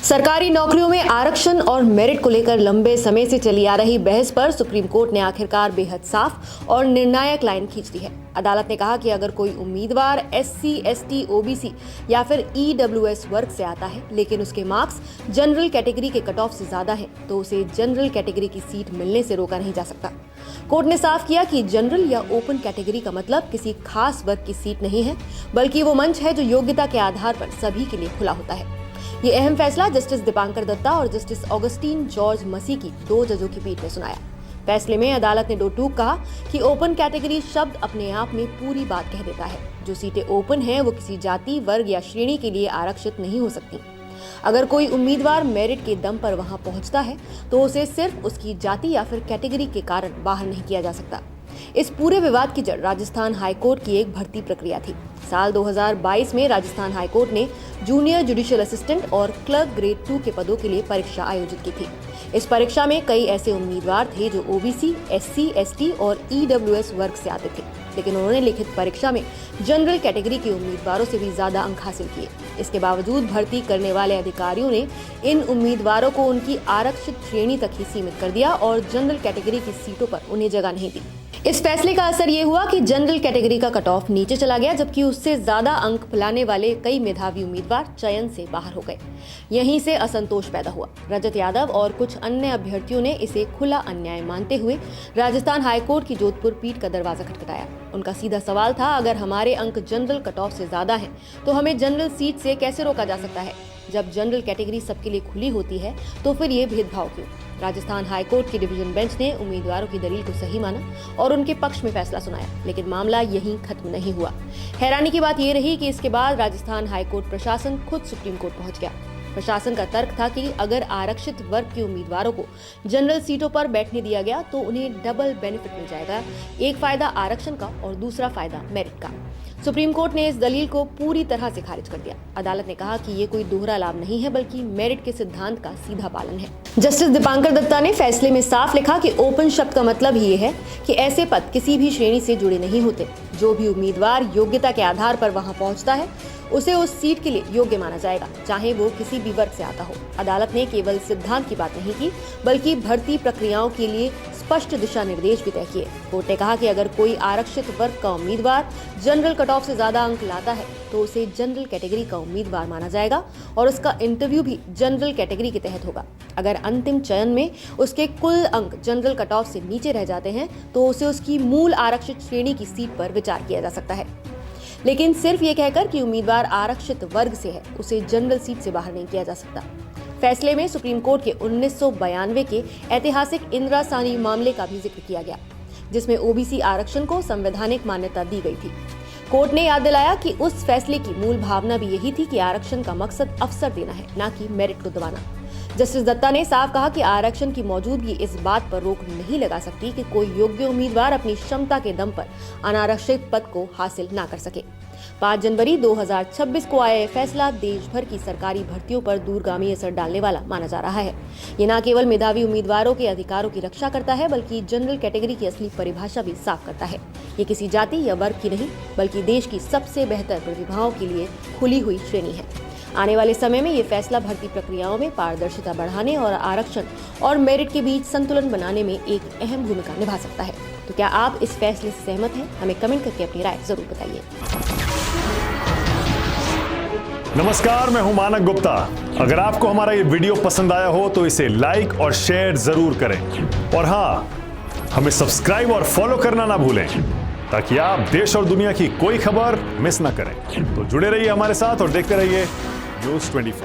सरकारी नौकरियों में आरक्षण और मेरिट को लेकर लंबे समय से चली आ रही बहस पर सुप्रीम कोर्ट ने आखिरकार बेहद साफ और निर्णायक लाइन खींच दी है। अदालत ने कहा कि अगर कोई उम्मीदवार एससी, एसटी, ओबीसी या फिर ईडब्ल्यूएस वर्ग से आता है लेकिन उसके मार्क्स जनरल कैटेगरी के कट ऑफ से ज्यादा है तो उसे जनरल कैटेगरी की सीट मिलने से रोका नहीं जा सकता। कोर्ट ने साफ किया कि जनरल या ओपन कैटेगरी का मतलब किसी खास वर्ग की सीट नहीं है, बल्कि वो मंच है जो योग्यता के आधार पर सभी के लिए खुला होता है। ये अहम फैसला जस्टिस दीपांकर दत्ता और जस्टिस ऑगस्टीन जॉर्ज मसी की 2 जजों की पीठ ने सुनाया। फैसले में अदालत ने दो टूक कहा कि ओपन कैटेगरी शब्द अपने आप में पूरी बात कह देता है। जो सीटें ओपन हैं वो किसी जाति, वर्ग या श्रेणी के लिए आरक्षित नहीं हो सकती। अगर कोई उम्मीदवार मेरिट के दम पर वहां पहुंचता है तो उसे सिर्फ उसकी जाति या फिर कैटेगरी के कारण बाहर नहीं किया जा सकता। इस पूरे विवाद की जड़ राजस्थान हाईकोर्ट की एक भर्ती प्रक्रिया थी। साल 2022 में राजस्थान हाईकोर्ट ने जूनियर जुडिशियल असिस्टेंट और क्लर्क ग्रेड 2 के पदों के लिए परीक्षा आयोजित की थी। इस परीक्षा में कई ऐसे उम्मीदवार थे जो ओबीसी, एससी, एसटी और ईडब्ल्यूएस वर्ग से आते थे, लेकिन उन्होंने लिखित परीक्षा में जनरल कैटेगरी के उम्मीदवारों से भी ज्यादा अंक हासिल किए। इसके बावजूद भर्ती करने वाले अधिकारियों ने इन उम्मीदवारों को उनकी आरक्षित श्रेणी तक ही सीमित कर दिया और जनरल कैटेगरी की सीटों पर उन्हें जगह नहीं दी। इस फैसले का असर ये हुआ कि जनरल कैटेगरी का कट ऑफ नीचे चला गया, जबकि उससे ज्यादा अंक लाने वाले कई मेधावी उम्मीदवार चयन से बाहर हो गए। यहीं से असंतोष पैदा हुआ। रजत यादव और कुछ अन्य अभ्यर्थियों ने इसे खुला अन्याय मानते हुए राजस्थान हाईकोर्ट की जोधपुर पीठ का दरवाजा खटखटाया। उनका सीधा सवाल था, अगर हमारे अंक जनरल कट ऑफ से ज्यादा हैं, तो हमें जनरल सीट से कैसे रोका जा सकता है? जब जनरल कैटेगरी सबके लिए खुली होती है तो फिर ये भेदभाव क्यों? राजस्थान हाईकोर्ट की डिवीजन बेंच ने उम्मीदवारों की दलील को सही माना और उनके पक्ष में फैसला सुनाया, लेकिन मामला यहीं खत्म नहीं हुआ। हैरानी की बात यह रही कि इसके बाद राजस्थान हाईकोर्ट प्रशासन खुद सुप्रीम कोर्ट पहुंच गया। प्रशासन का तर्क था कि अगर आरक्षित वर्ग के उम्मीदवारों को जनरल सीटों पर बैठने दिया गया तो उन्हें डबल बेनिफिट मिल जाएगा, एक फायदा आरक्षण का और दूसरा फायदा मेरिट का। सुप्रीम कोर्ट ने इस दलील को पूरी तरह से खारिज कर दिया। अदालत ने कहा कि ये कोई दोहरा लाभ नहीं है, बल्कि मेरिट के सिद्धांत का सीधा पालन है। जस्टिस दीपांकर दत्ता ने फैसले में साफ लिखा कि ओपन शब्द का मतलब ही ये है कि ऐसे पद किसी भी श्रेणी से जुड़े नहीं होते। जो भी उम्मीदवार योग्यता के आधार पर वहां पहुंचता है उसे उस सीट के लिए योग्य माना जाएगा, चाहे वो किसी भी वर्ग से आता हो। अदालत ने केवल सिद्धांत की बात नहीं की, बल्कि भर्ती प्रक्रियाओं के लिए स्पष्ट दिशा निर्देश भी तय किए। कोर्ट ने कहा कि अगर कोई आरक्षित वर्ग का उम्मीदवार जनरल कट ऑफ से ज्यादा अंक लाता है तो उसे जनरल कैटेगरी का उम्मीदवार माना जाएगा और उसका इंटरव्यू भी जनरल कैटेगरी के तहत होगा। अगर अंतिम चयन में उसके कुल अंक जनरल कट ऑफ से नीचे रह जाते हैं तो उसे उसकी मूल आरक्षित श्रेणी की सीट पर विचार किया जा सकता है। लेकिन सिर्फ ये कहकर कि उम्मीदवार आरक्षित वर्ग से है, उसे जनरल सीट से बाहर नहीं किया जा सकता। फैसले में सुप्रीम कोर्ट के 1992 के ऐतिहासिक इंदिरा साहनी मामले का भी जिक्र किया गया, जिसमें ओबीसी आरक्षण को संवैधानिक मान्यता दी गई थी। कोर्ट ने याद दिलाया कि उस फैसले की मूल भावना भी यही थी कि आरक्षण का मकसद अवसर देना है, न कि मेरिट को दबाना। जस्टिस दत्ता ने साफ कहा कि आरक्षण की मौजूदगी इस बात पर रोक नहीं लगा सकती कि कोई योग्य उम्मीदवार अपनी क्षमता के दम पर अनारक्षित पद को हासिल न कर सके। 5 जनवरी 2026 को आया यह फैसला देश भर की सरकारी भर्तियों पर दूरगामी असर डालने वाला माना जा रहा है। ये न केवल मेधावी उम्मीदवारों के अधिकारों की रक्षा करता है, बल्कि जनरल कैटेगरी की असली परिभाषा भी साफ करता है। ये किसी जाति या वर्ग की नहीं, बल्कि देश की सबसे बेहतर प्रतिभाओं के लिए खुली हुई श्रेणी है। आने वाले समय में ये फैसला भर्ती प्रक्रियाओं में पारदर्शिता बढ़ाने और आरक्षण और मेरिट के बीच संतुलन बनाने में एक अहम भूमिका निभा सकता है। तो क्या आप इस फैसले से सहमत हैं? हमें कमेंट करके अपनी राय जरूर बताइए। नमस्कार, मैं हूं मानक गुप्ता। अगर आपको हमारा ये वीडियो पसंद आया हो तो इसे लाइक और शेयर जरूर करें, और हाँ, हमें सब्सक्राइब और फॉलो करना ना भूलें ताकि आप देश और दुनिया की कोई खबर मिस ना करें। तो जुड़े रहिए हमारे साथ और देखते रहिए News 24।